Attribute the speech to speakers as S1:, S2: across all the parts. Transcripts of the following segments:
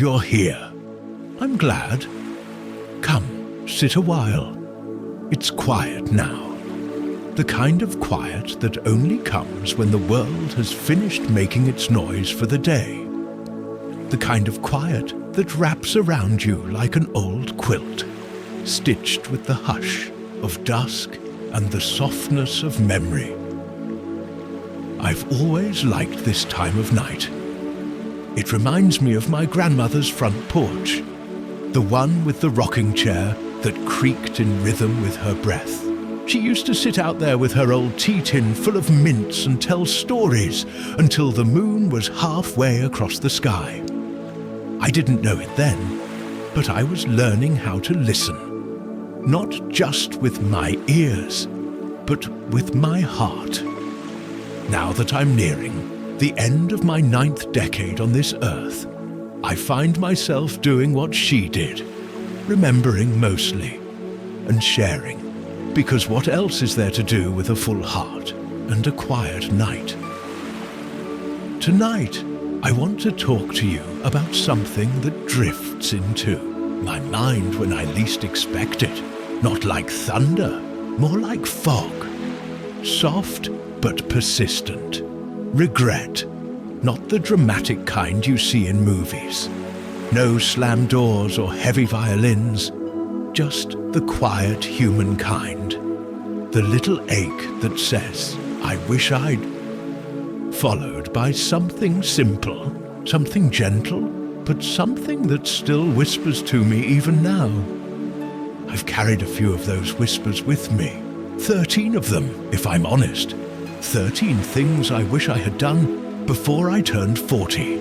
S1: you're here. I'm glad. Come, sit a while. It's quiet now. The kind of quiet that only comes when the world has finished making its noise for the day. The kind of quiet that wraps around you like an old quilt, stitched with the hush of dusk and the softness of memory. I've always liked this time of night. It reminds me of my grandmother's front porch, the one with the rocking chair that creaked in rhythm with her breath. She used to sit out there with her old tea tin full of mints and tell stories until the moon was halfway across the sky. I didn't know it then, but I was learning how to listen, not just with my ears, but with my heart. Now that I'm nearing the end of my 9th decade on this earth, I find myself doing what she did, remembering mostly and sharing, because what else is there to do with a full heart and a quiet night? Tonight, I want to talk to you about something that drifts into my mind when I least expect it. Not like thunder, more like fog. Soft but persistent. Regret, not the dramatic kind you see in movies. No slam doors or heavy violins, just the quiet human kind. The little ache that says, I wish I'd... Followed by something simple, something gentle, but something that still whispers to me even now. I've carried a few of those whispers with me. 13 of them, if I'm honest. 13 things I wish I had done before I turned 40.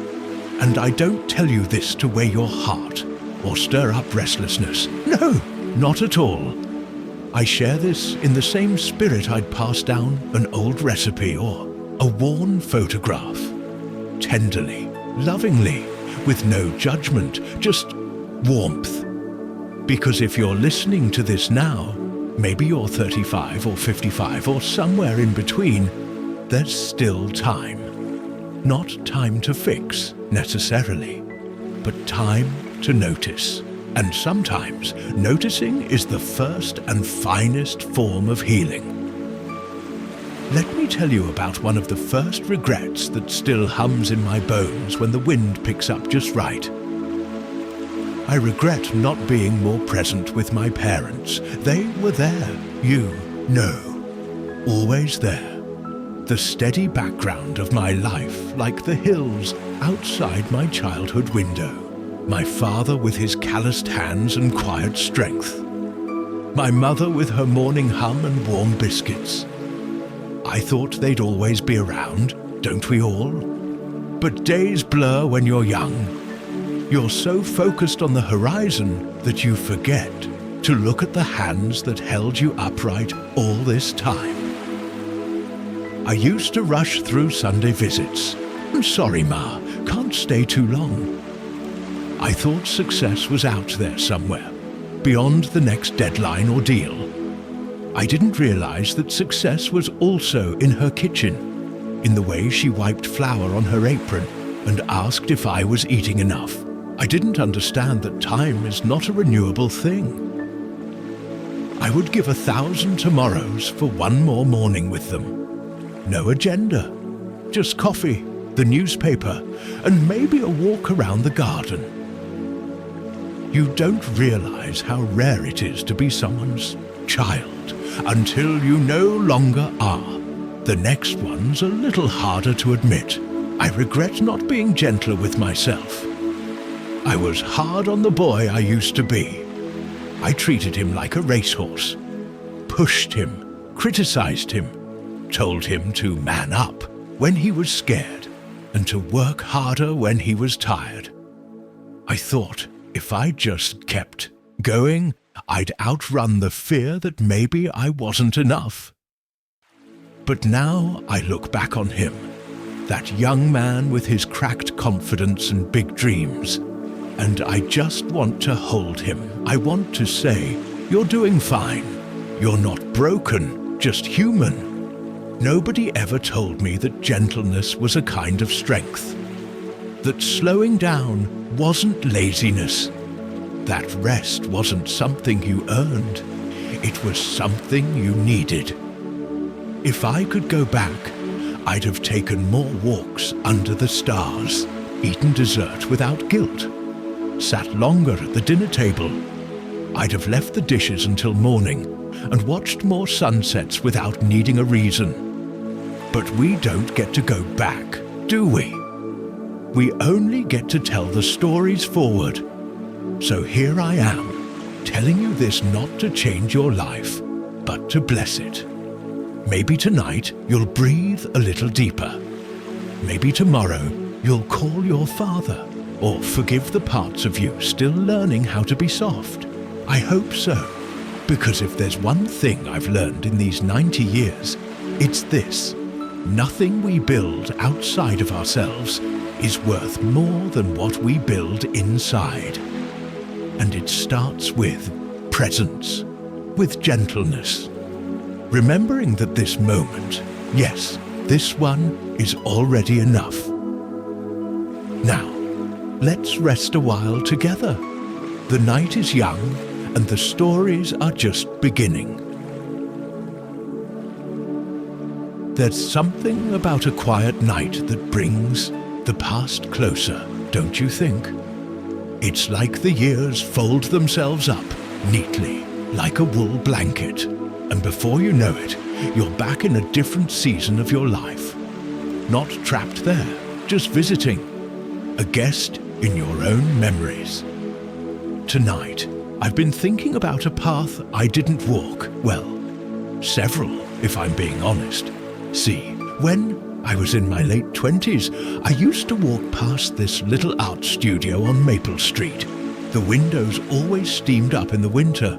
S1: And I don't tell you this to weigh your heart or stir up restlessness. No, not at all. I share this in the same spirit I'd pass down an old recipe or a worn photograph. Tenderly, lovingly, with no judgment, just warmth. Because if you're listening to this now, maybe you're 35 or 55 or somewhere in between, there's still time. Not time to fix, necessarily, but time to notice. And sometimes noticing is the first and finest form of healing. Let me tell you about one of the first regrets that still hums in my bones when the wind picks up just right. I regret not being more present with my parents. They were there, you know, always there. The steady background of my life, like the hills outside my childhood window. My father with his calloused hands and quiet strength. My mother with her morning hum and warm biscuits. I thought they'd always be around, don't we all? But days blur when you're young. You're so focused on the horizon that you forget to look at the hands that held you upright all this time. I used to rush through Sunday visits. I'm sorry, Ma, can't stay too long. I thought success was out there somewhere, beyond the next deadline or deal. I didn't realize that success was also in her kitchen, in the way she wiped flour on her apron and asked if I was eating enough. I didn't understand that time is not a renewable thing. I would give 1,000 tomorrows for one more morning with them. No agenda, just coffee, the newspaper, and maybe a walk around the garden. You don't realize how rare it is to be someone's child until you no longer are. The next one's a little harder to admit. I regret not being gentler with myself. I was hard on the boy I used to be. I treated him like a racehorse, pushed him, criticized him, told him to man up when he was scared and to work harder when he was tired. I thought if I just kept going, I'd outrun the fear that maybe I wasn't enough. But now I look back on him, that young man with his cracked confidence and big dreams, and I just want to hold him. I want to say, you're doing fine. You're not broken, just human. Nobody ever told me that gentleness was a kind of strength. that slowing down wasn't laziness. That rest wasn't something you earned. It was something you needed. If I could go back, I'd have taken more walks under the stars, eaten dessert without guilt, sat longer at the dinner table. I'd have left the dishes until morning and watched more sunsets without needing a reason. But we don't get to go back, do we? We only get to tell the stories forward. So here I am, telling you this not to change your life, but to bless it. Maybe tonight you'll breathe a little deeper. Maybe tomorrow you'll call your father or forgive the parts of you still learning how to be soft. I hope so, because if there's one thing I've learned in these 90 years, it's this: nothing we build outside of ourselves is worth more than what we build inside. And it starts with presence, with gentleness. Remembering that this moment, yes, this one is already enough. Now, let's rest a while together. The night is young and the stories are just beginning. There's something about a quiet night that brings the past closer, don't you think? It's like the years fold themselves up neatly, like a wool blanket, and before you know it, you're back in a different season of your life. Not trapped there, just visiting, a guest in your own memories. Tonight, I've been thinking about a path I didn't walk, well, several, if I'm being honest. See, when I was in my late 20s, I used to walk past this little art studio on Maple Street. The windows always steamed up in the winter,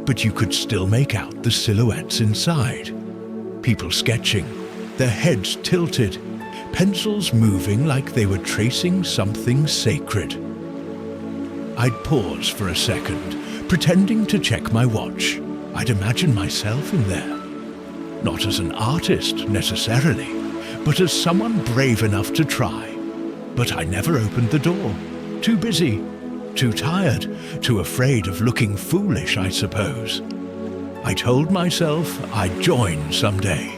S1: but you could still make out the silhouettes inside. People sketching, their heads tilted, pencils moving like they were tracing something sacred. I'd pause for a second, pretending to check my watch. I'd imagine myself in there. Not as an artist, necessarily, but as someone brave enough to try. But I never opened the door. Too busy, too tired, too afraid of looking foolish, I suppose. I told myself I'd join someday.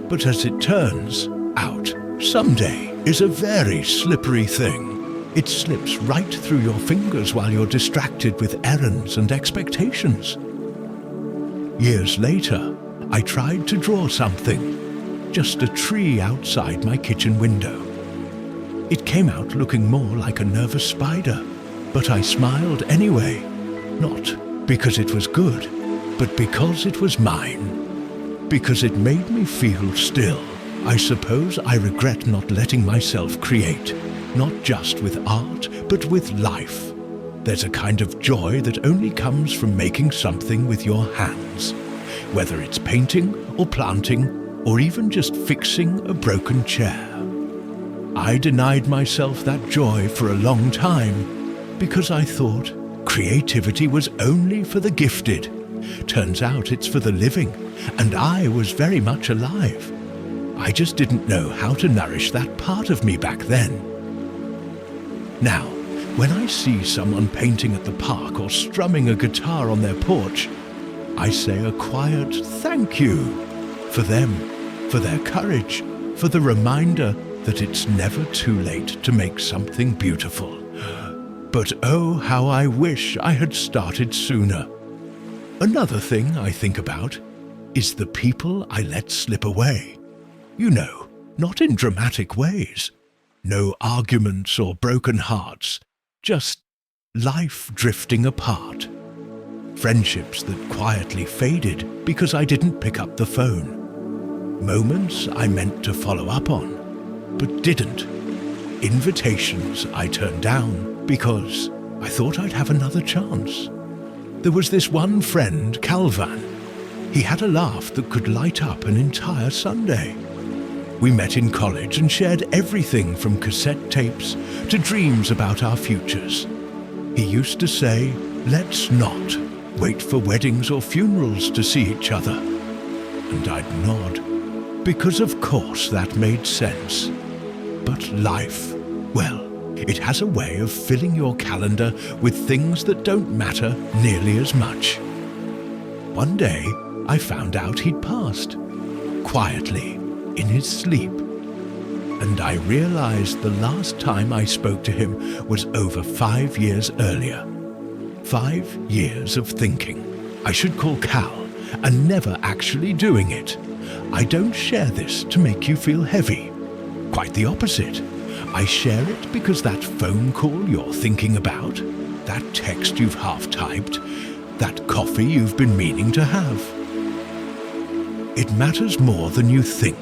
S1: But as it turns out, someday is a very slippery thing. It slips right through your fingers while you're distracted with errands and expectations. Years later, I tried to draw something, just a tree outside my kitchen window. It came out looking more like a nervous spider, but I smiled anyway, not because it was good, but because it was mine, because it made me feel still. I suppose I regret not letting myself create, not just with art, but with life. There's a kind of joy that only comes from making something with your hands, whether it's painting or planting, or even just fixing a broken chair. I denied myself that joy for a long time because I thought creativity was only for the gifted. Turns out it's for the living, and I was very much alive. I just didn't know how to nourish that part of me back then. Now, when I see someone painting at the park or strumming a guitar on their porch, I say a quiet thank you for them, for their courage, for the reminder that it's never too late to make something beautiful. But oh, how I wish I had started sooner. Another thing I think about is the people I let slip away. You know, not in dramatic ways. No arguments or broken hearts, just life drifting apart. Friendships that quietly faded because I didn't pick up the phone. Moments I meant to follow up on, but didn't. Invitations I turned down because I thought I'd have another chance. There was this one friend, Calvin. He had a laugh that could light up an entire Sunday. We met in college and shared everything from cassette tapes to dreams about our futures. He used to say, "Let's not wait for weddings or funerals to see each other." And I'd nod, because of course that made sense. But life, well, It has a way of filling your calendar with things that don't matter nearly as much. One day, I found out he'd passed, quietly, in his sleep. And I realized the last time I spoke to him was over 5 years earlier. 5 years of thinking I should call Cal and never actually doing it. I don't share this to make you feel heavy. Quite the opposite. I share it because that phone call you're thinking about, that text you've half-typed, that coffee you've been meaning to have. It matters more than you think.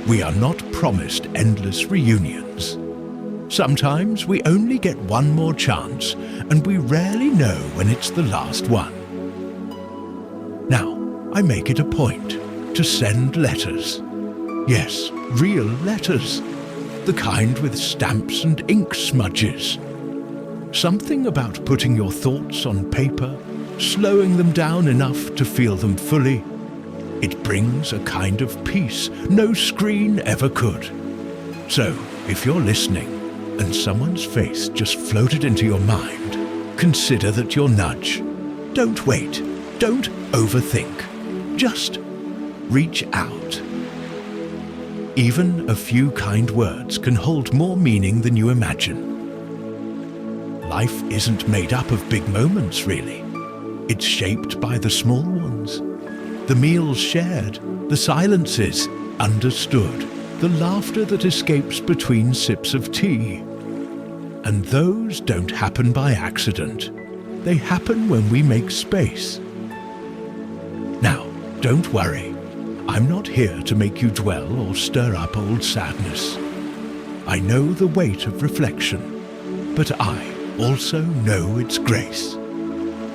S1: We are not promised endless reunions. Sometimes we only get one more chance, and we rarely know when it's the last one. Now, I make it a point to send letters. Yes, real letters. The kind with stamps and ink smudges. Something about putting your thoughts on paper, slowing them down enough to feel them fully. It brings a kind of peace no screen ever could. So, if you're listening and someone's face just floated into your mind, consider that your nudge. Don't wait. Don't overthink. Just reach out. Even a few kind words can hold more meaning than you imagine. Life isn't made up of big moments, really. It's shaped by the small ones. The meals shared, the silences understood, the laughter that escapes between sips of tea. And those don't happen by accident. They happen when we make space. Now, don't worry. I'm not here to make you dwell or stir up old sadness. I know the weight of reflection, but I also know its grace.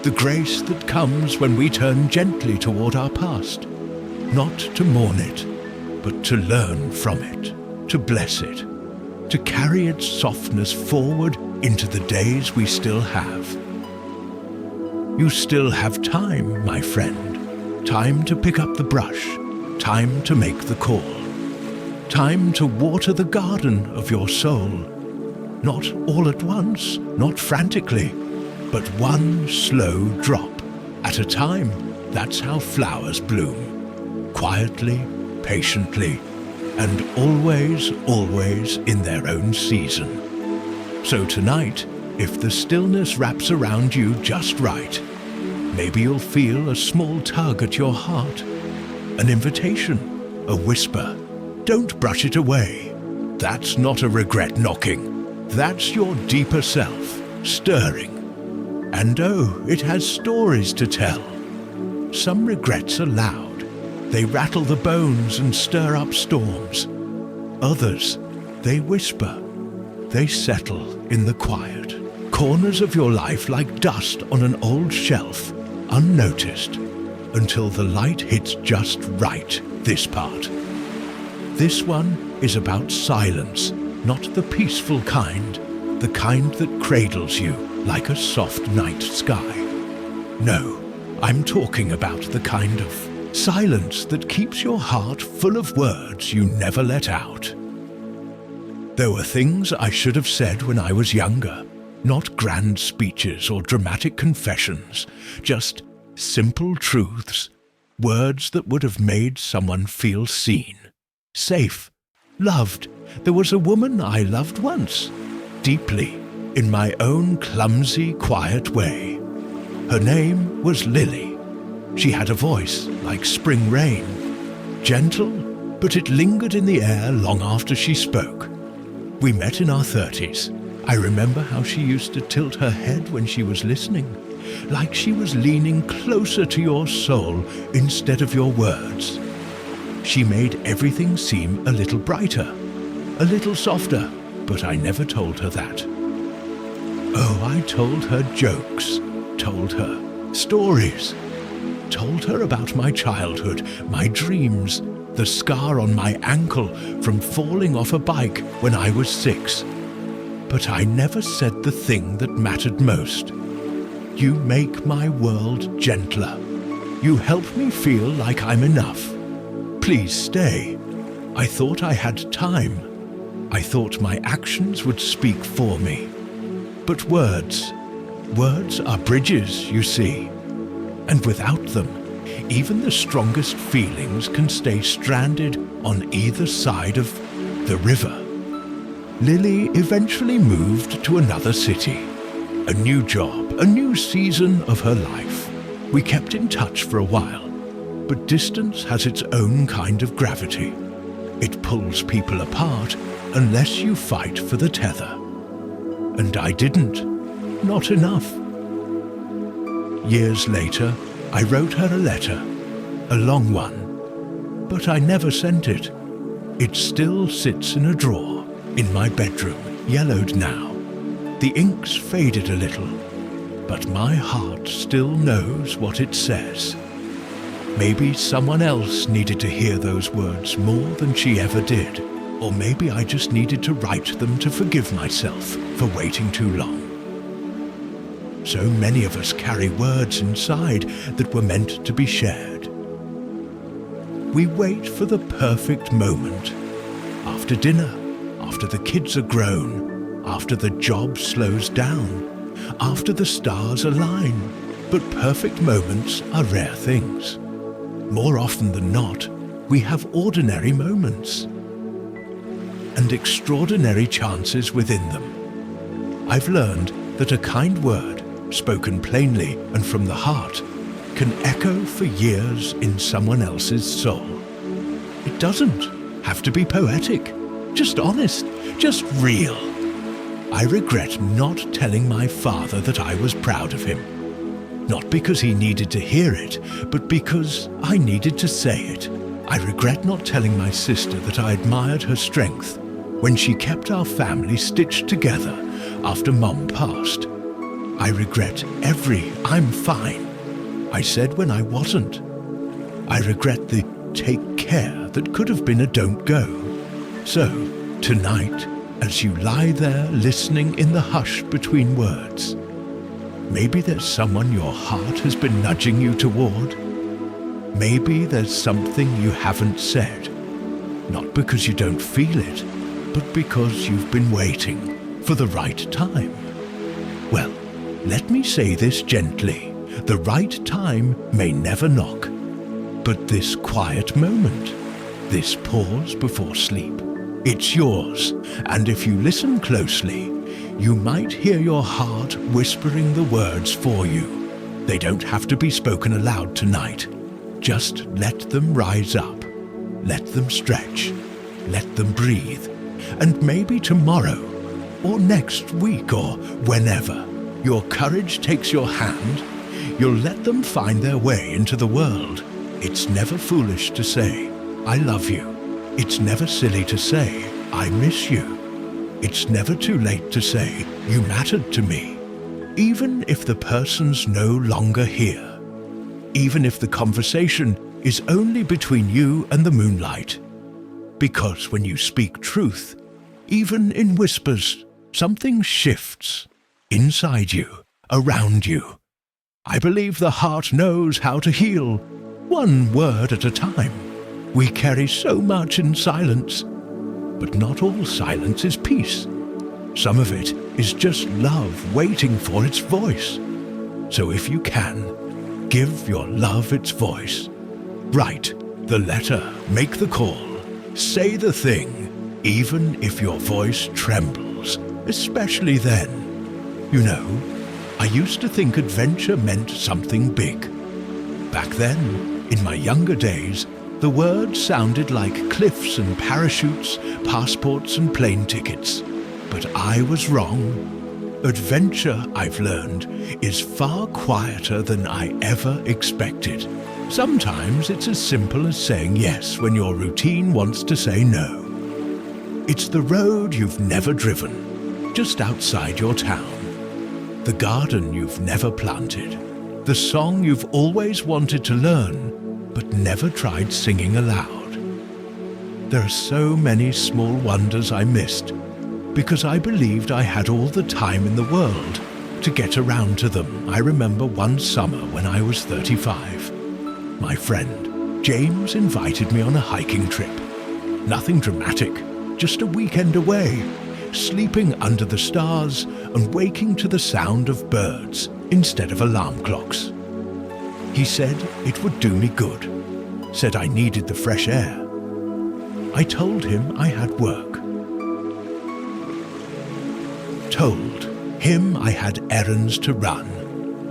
S1: The grace that comes when we turn gently toward our past, not to mourn it, but to learn from it, to bless it, to carry its softness forward into the days we still have. You still have time, my friend, time to pick up the brush, time to make the call, time to water the garden of your soul. Not all at once, not frantically, but one slow drop at a time. That's how flowers bloom, quietly, patiently, and always, always in their own season. So tonight, if the stillness wraps around you just right, maybe you'll feel a small tug at your heart. An invitation, a whisper. Don't brush it away. That's not a regret knocking. That's your deeper self, stirring. And oh, it has stories to tell. Some regrets are loud. They rattle the bones and stir up storms. Others, they whisper. They settle in the quiet. Corners of your life like dust on an old shelf, unnoticed. Until the light hits just right, this part. This one is about silence, not the peaceful kind, the kind that cradles you like a soft night sky. No, I'm talking about the kind of silence that keeps your heart full of words you never let out. There were things I should have said when I was younger, not grand speeches or dramatic confessions, just simple truths, words that would have made someone feel seen, safe, loved. There was a woman I loved once, deeply, in my own clumsy, quiet way. Her name was Lily. She had a voice like spring rain, gentle, but it lingered in the air long after she spoke. We met in our 30s. I remember how she used to tilt her head when she was listening, like she was leaning closer to your soul instead of your words. She made everything seem a little brighter, a little softer, but I never told her that. Oh, I told her jokes, told her stories, told her about my childhood, my dreams, the scar on my ankle from falling off a bike when I was 6. But I never said the thing that mattered most. You make my world gentler. You help me feel like I'm enough. Please stay. I thought I had time. I thought my actions would speak for me. But words are bridges, you see. And without them, even the strongest feelings can stay stranded on either side of the river. Lily eventually moved to another city. A new job, a new season of her life. We kept in touch for a while, but distance has its own kind of gravity. It pulls people apart unless you fight for the tether. And I didn't. Not enough. Years later, I wrote her a letter, a long one, but I never sent it. It still sits in a drawer in my bedroom, yellowed now. The ink's faded a little, but my heart still knows what it says. Maybe someone else needed to hear those words more than she ever did, or maybe I just needed to write them to forgive myself for waiting too long. So many of us carry words inside that were meant to be shared. We wait for the perfect moment. After dinner, after the kids are grown, after the job slows down, after the stars align. But perfect moments are rare things. More often than not, we have ordinary moments and extraordinary chances within them. I've learned that a kind word, spoken plainly and from the heart, can echo for years in someone else's soul. It doesn't have to be poetic, just honest, just real. I regret not telling my father that I was proud of him. Not because he needed to hear it, but because I needed to say it. I regret not telling my sister that I admired her strength when she kept our family stitched together after Mom passed. I regret every "I'm fine" I said when I wasn't. I regret the "take care" that could have been a "don't go." So, tonight, as you lie there listening in the hush between words, maybe there's someone your heart has been nudging you toward. Maybe there's something you haven't said, not because you don't feel it, but because you've been waiting for the right time. Well, let me say this gently. The right time may never knock, but this quiet moment, this pause before sleep, it's yours, and if you listen closely, you might hear your heart whispering the words for you. They don't have to be spoken aloud tonight. Just let them rise up. Let them stretch. Let them breathe. And maybe tomorrow, or next week, or whenever your courage takes your hand, you'll let them find their way into the world. It's never foolish to say, "I love you." It's never silly to say, "I miss you." It's never too late to say, "You mattered to me." Even if the person's no longer here. Even if the conversation is only between you and the moonlight. Because when you speak truth, even in whispers, something shifts inside you, around you. I believe the heart knows how to heal, one word at a time. We carry so much in silence, but not all silence is peace. Some of it is just love waiting for its voice. So if you can, give your love its voice. Write the letter, make the call, say the thing, even if your voice trembles, especially then. You know, I used to think adventure meant something big. Back then, in my younger days, the words sounded like cliffs and parachutes, passports and plane tickets. But I was wrong. Adventure, I've learned, is far quieter than I ever expected. Sometimes it's as simple as saying yes when your routine wants to say no. It's the road you've never driven, just outside your town. The garden you've never planted. The song you've always wanted to learn, but never tried singing aloud. There are so many small wonders I missed, because I believed I had all the time in the world to get around to them. I remember one summer when I was 35. My friend, James, invited me on a hiking trip. Nothing dramatic, just a weekend away, sleeping under the stars and waking to the sound of birds instead of alarm clocks. He said it would do me good, said I needed the fresh air. I told him I had work. Told him I had errands to run,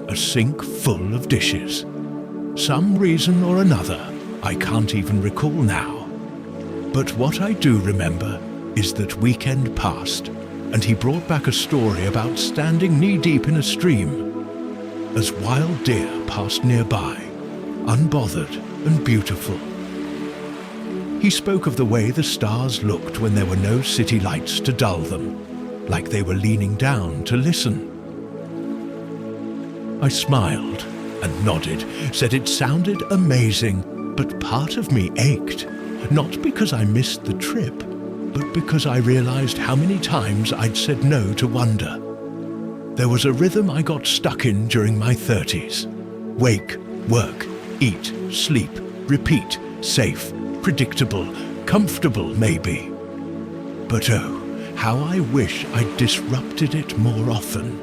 S1: a sink full of dishes. Some reason or another, I can't even recall now. But what I do remember is that weekend passed, and he brought back a story about standing knee-deep in a stream as wild deer passed nearby, unbothered and beautiful. He spoke of the way the stars looked when there were no city lights to dull them, like they were leaning down to listen. I smiled and nodded, said it sounded amazing, but part of me ached, not because I missed the trip, but because I realized how many times I'd said no to wonder. There was a rhythm I got stuck in during my 30s. Wake, work, eat, sleep, repeat, safe, predictable, comfortable maybe. But oh, how I wish I'd disrupted it more often.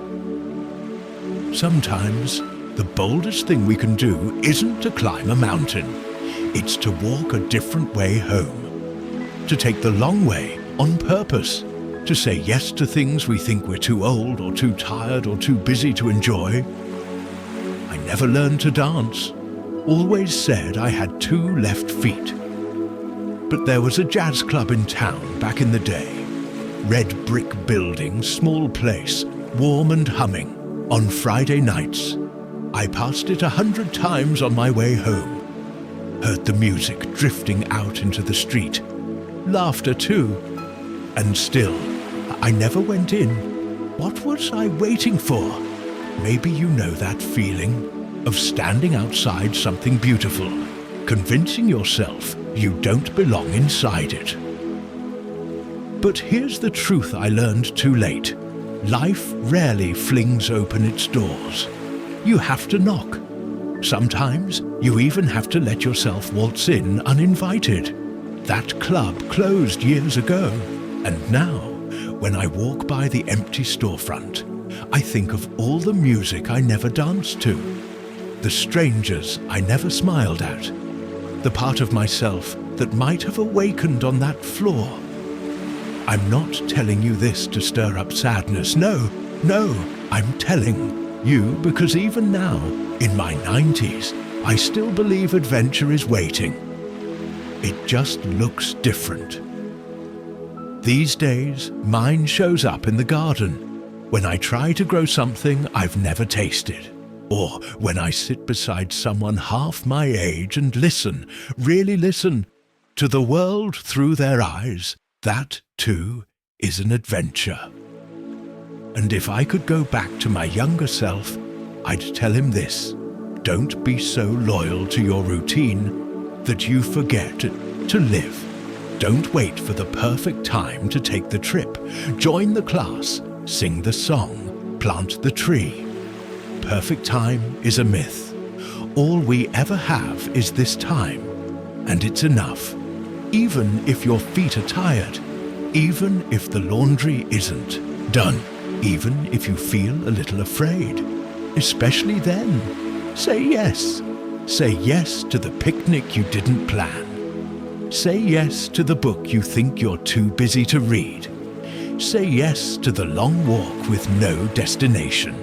S1: Sometimes, the boldest thing we can do isn't to climb a mountain. It's to walk a different way home. To take the long way on purpose. To say yes to things we think we're too old or too tired or too busy to enjoy. I never learned to dance. Always said I had 2 left feet. But there was a jazz club in town back in the day. Red brick building, small place, warm and humming. On Friday nights, I passed it 100 times on my way home. Heard the music drifting out into the street. Laughter too. And still, I never went in. What was I waiting for? Maybe you know that feeling of standing outside something beautiful, convincing yourself you don't belong inside it. But here's the truth I learned too late. Life rarely flings open its doors. You have to knock. Sometimes you even have to let yourself waltz in uninvited. That club closed years ago, and now, when I walk by the empty storefront, I think of all the music I never danced to, the strangers I never smiled at, the part of myself that might have awakened on that floor. I'm not telling you this to stir up sadness. No, I'm telling you because even now, in my 90s, I still believe adventure is waiting. It just looks different. These days, mine shows up in the garden, when I try to grow something I've never tasted, or when I sit beside someone half my age and listen, really listen, to the world through their eyes. That, too, is an adventure. And if I could go back to my younger self, I'd tell him this: don't be so loyal to your routine that you forget to live. Don't wait for the perfect time to take the trip. Join the class, sing the song, plant the tree. Perfect time is a myth. All we ever have is this time, and it's enough. Even if your feet are tired, even if the laundry isn't done, even if you feel a little afraid, especially then, say yes. Say yes to the picnic you didn't plan. Say yes to the book you think you're too busy to read. Say yes to the long walk with no destination.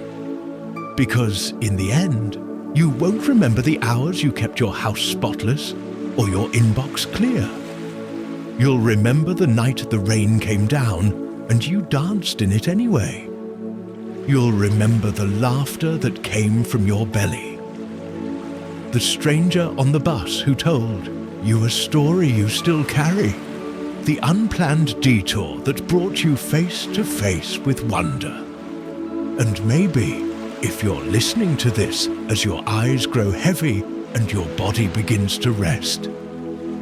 S1: Because in the end, you won't remember the hours you kept your house spotless or your inbox clear. You'll remember the night the rain came down and you danced in it anyway. You'll remember the laughter that came from your belly. The stranger on the bus who told you a story you still carry. The unplanned detour that brought you face to face with wonder. And maybe, if you're listening to this as your eyes grow heavy and your body begins to rest,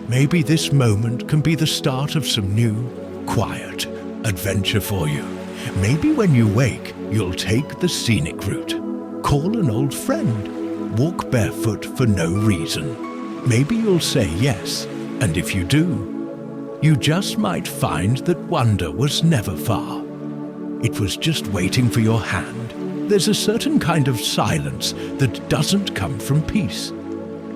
S1: maybe this moment can be the start of some new, quiet adventure for you. Maybe when you wake, you'll take the scenic route. Call an old friend. Walk barefoot for no reason. Maybe you'll say yes, and if you do, you just might find that wonder was never far. It was just waiting for your hand. There's a certain kind of silence that doesn't come from peace.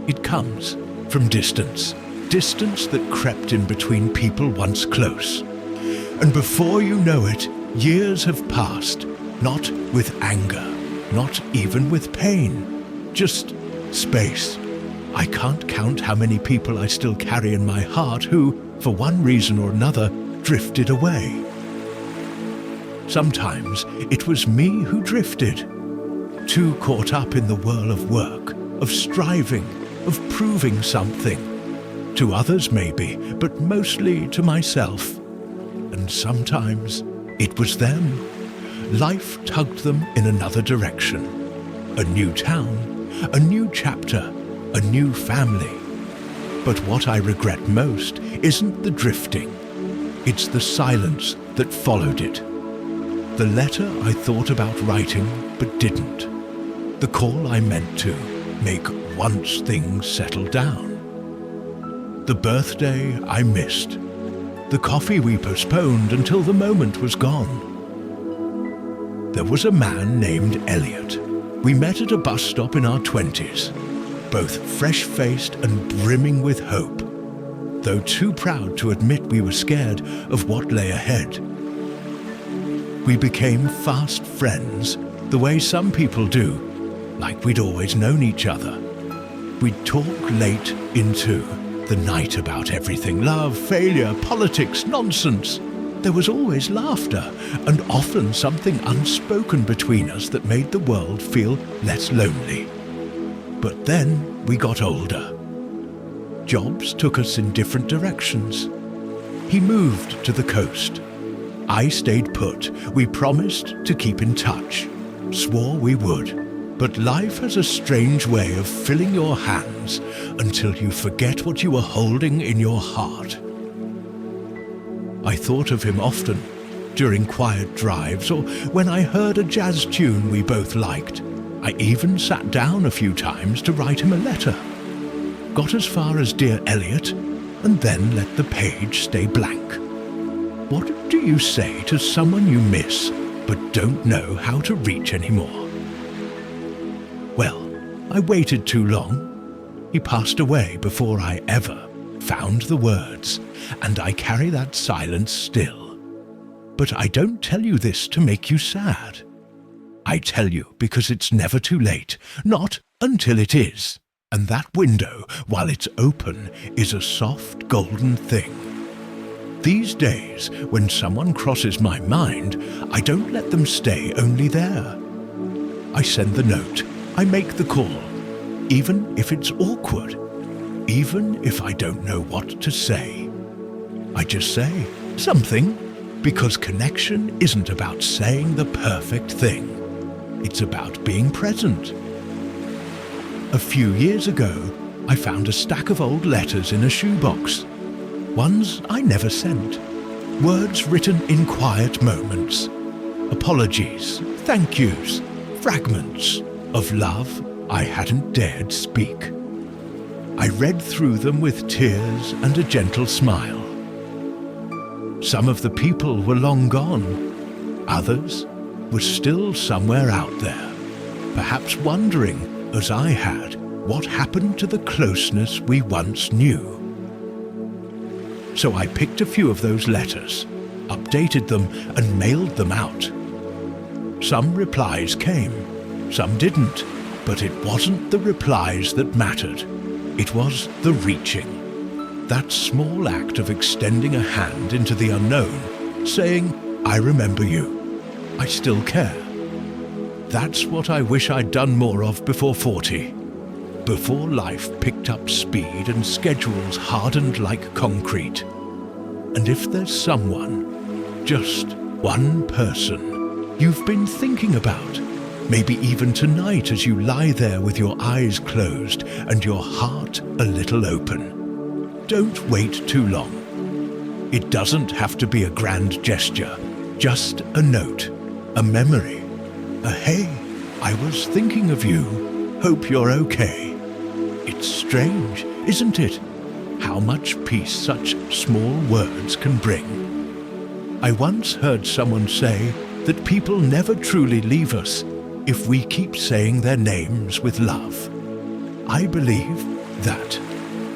S1: It comes from distance. Distance that crept in between people once close. And before you know it, years have passed, not with anger, not even with pain, just space. I can't count how many people I still carry in my heart who, for one reason or another, drifted away. Sometimes it was me who drifted, too caught up in the whirl of work, of striving, of proving something. To others maybe, but mostly to myself. And sometimes it was them. Life tugged them in another direction. A new town, a new chapter, a new family. But what I regret most isn't the drifting. It's the silence that followed it. The letter I thought about writing but didn't. The call I meant to make once things settled down. The birthday I missed. The coffee we postponed until the moment was gone. There was a man named Elliot. We met at a bus stop in our 20s, both fresh-faced and brimming with hope, though too proud to admit we were scared of what lay ahead. We became fast friends, the way some people do, like we'd always known each other. We'd talk late into the night about everything: love, failure, politics, nonsense. There was always laughter, and often something unspoken between us that made the world feel less lonely. But then we got older. Jobs took us in different directions. He moved to the coast. I stayed put. We promised to keep in touch, swore we would. But life has a strange way of filling your hands until you forget what you were holding in your heart. I thought of him often, during quiet drives or when I heard a jazz tune we both liked. I even sat down a few times to write him a letter. Got as far as Dear Elliot, and then let the page stay blank. What do you say to someone you miss but don't know how to reach anymore? Well, I waited too long. He passed away before I ever found the words, and I carry that silence still. But I don't tell you this to make you sad. I tell you because it's never too late, not until it is. And that window, while it's open, is a soft golden thing. These days, when someone crosses my mind, I don't let them stay only there. I send the note. I make the call, even if it's awkward, even if I don't know what to say. I just say something, because connection isn't about saying the perfect thing. It's about being present. A few years ago, I found a stack of old letters in a shoebox. Ones I never sent. Words written in quiet moments. Apologies, thank yous, fragments of love I hadn't dared speak. I read through them with tears and a gentle smile. Some of the people were long gone. Others were still somewhere out there, perhaps wondering, as I had, what happened to the closeness we once knew. So I picked a few of those letters, updated them and mailed them out. Some replies came. Some didn't, but it wasn't the replies that mattered. It was the reaching. That small act of extending a hand into the unknown, saying, I remember you. I still care. That's what I wish I'd done more of before 40. Before life picked up speed and schedules hardened like concrete. And if there's someone, just one person, you've been thinking about, maybe even tonight as you lie there with your eyes closed and your heart a little open. Don't wait too long. It doesn't have to be a grand gesture, just a note, a memory, a hey, I was thinking of you, hope you're okay. It's strange, isn't it? how much peace such small words can bring. I once heard someone say that people never truly leave us if we keep saying their names with love. I believe that.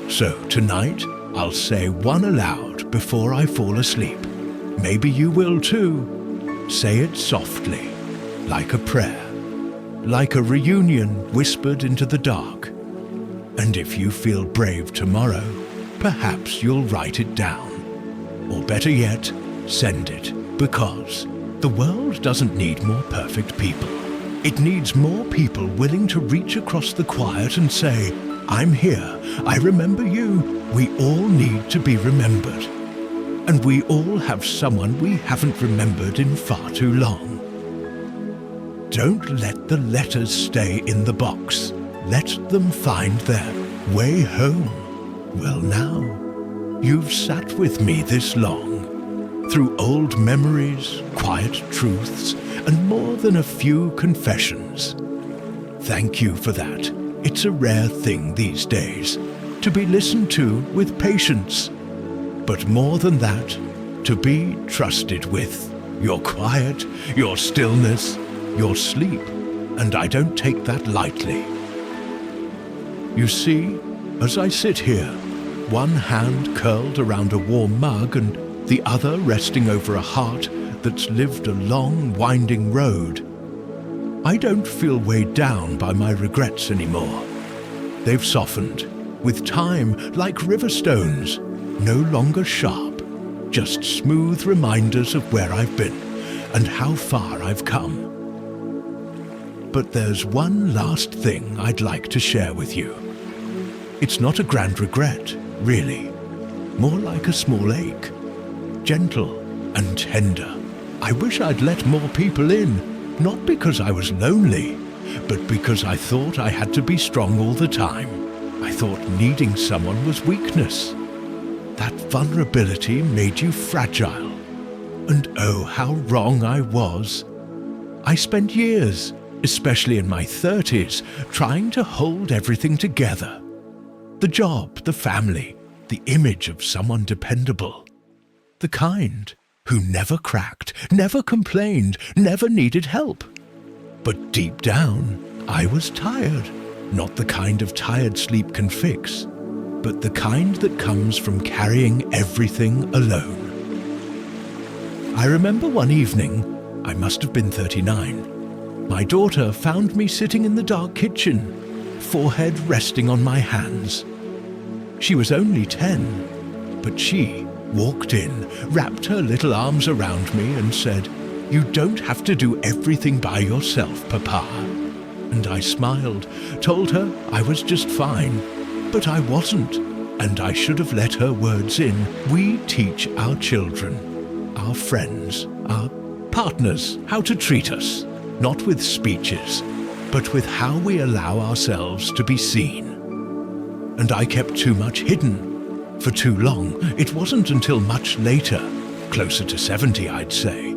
S1: So tonight, I'll say one aloud before I fall asleep. Maybe you will too. Say it softly, like a prayer, like a reunion whispered into the dark. And if you feel brave tomorrow, perhaps you'll write it down. Or better yet, send it, because the world doesn't need more perfect people. It needs more people willing to reach across the quiet and say, I'm here, I remember you. We all need to be remembered. And we all have someone we haven't remembered in far too long. Don't let the letters stay in the box. Let them find their way home. Well now, you've sat with me this long, through old memories, quiet truths, and more than a few confessions. Thank you for that. It's a rare thing these days, to be listened to with patience. But more than that, to be trusted with. Your quiet, your stillness, your sleep, and I don't take that lightly. You see, as I sit here, one hand curled around a warm mug and the other resting over a heart that's lived a long, winding road, I don't feel weighed down by my regrets anymore. They've softened, with time, like river stones, no longer sharp, just smooth reminders of where I've been and how far I've come. But there's one last thing I'd like to share with you. It's not a grand regret, really, more like a small ache, gentle and tender. I wish I'd let more people in, not because I was lonely, but because I thought I had to be strong all the time. I thought needing someone was weakness. That vulnerability made you fragile. And oh, how wrong I was. I spent years, especially in my 30s, trying to hold everything together. The job, the family, the image of someone dependable. The kind who never cracked, never complained, never needed help. But deep down, I was tired. Not the kind of tired sleep can fix, but the kind that comes from carrying everything alone. I remember one evening, I must have been 39, my daughter found me sitting in the dark kitchen, forehead resting on my hands. She was only 10, but she walked in, wrapped her little arms around me and said, "You don't have to do everything by yourself, Papa." And I smiled, told her I was just fine, but I wasn't, and I should have let her words in. We teach our children, our friends, our partners how to treat us, not with speeches, but with how we allow ourselves to be seen. And I kept too much hidden. For too long, it wasn't until much later, closer to 70 I'd say,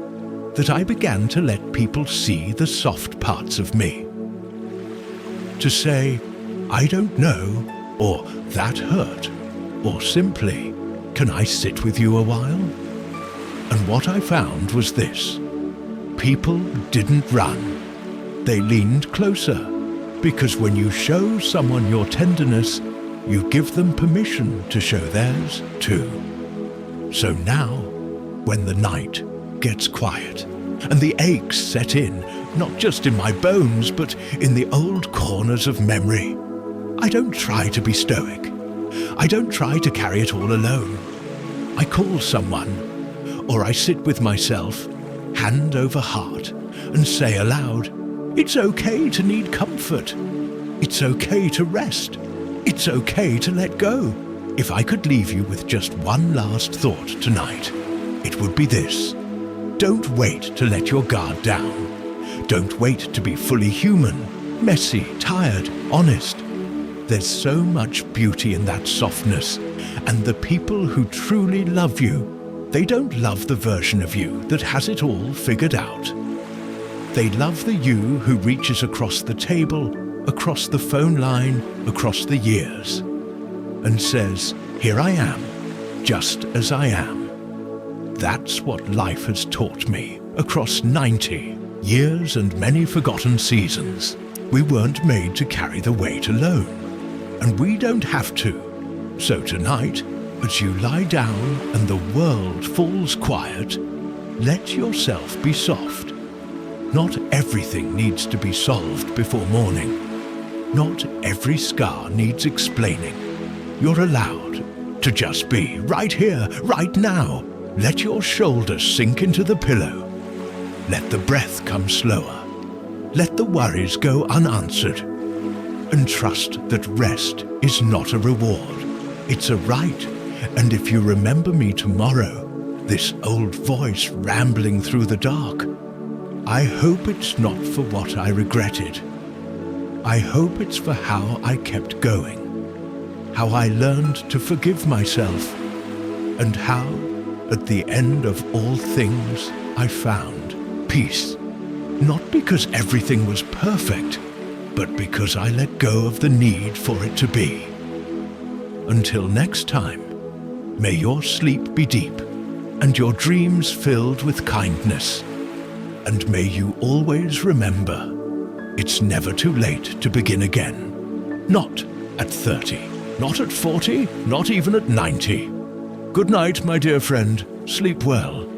S1: that I began to let people see the soft parts of me. To say, I don't know, or that hurt, or simply, can I sit with you a while? And what I found was this. People didn't run. They leaned closer, because when you show someone your tenderness, you give them permission to show theirs too. So now, when the night gets quiet and the aches set in, not just in my bones, but in the old corners of memory, I don't try to be stoic. I don't try to carry it all alone. I call someone, or I sit with myself, hand over heart, and say aloud, it's okay to need comfort. It's okay to rest. It's okay to let go. If I could leave you with just one last thought tonight, it would be this. Don't wait to let your guard down. Don't wait to be fully human, messy, tired, honest. There's so much beauty in that softness, and the people who truly love you, they don't love the version of you that has it all figured out. They love the you who reaches across the table, across the phone line, across the years, and says, Here I am, just as I am. That's what life has taught me across 90 years and many forgotten seasons. We weren't made to carry the weight alone, and we don't have to. So tonight, as you lie down and the world falls quiet, let yourself be soft. Not everything needs to be solved before morning. Not every scar needs explaining. You're allowed to just be right here, right now. Let your shoulders sink into the pillow. Let the breath come slower. Let the worries go unanswered. And trust that rest is not a reward. It's a right. And if you remember me tomorrow, this old voice rambling through the dark, I hope it's not for what I regretted. I hope it's for how I kept going, how I learned to forgive myself, and how, at the end of all things, I found peace. Not because everything was perfect, but because I let go of the need for it to be. Until next time, may your sleep be deep and your dreams filled with kindness. And may you always remember, it's never too late to begin again. Not at 30, not at 40, not even at 90. Good night, my dear friend. Sleep well.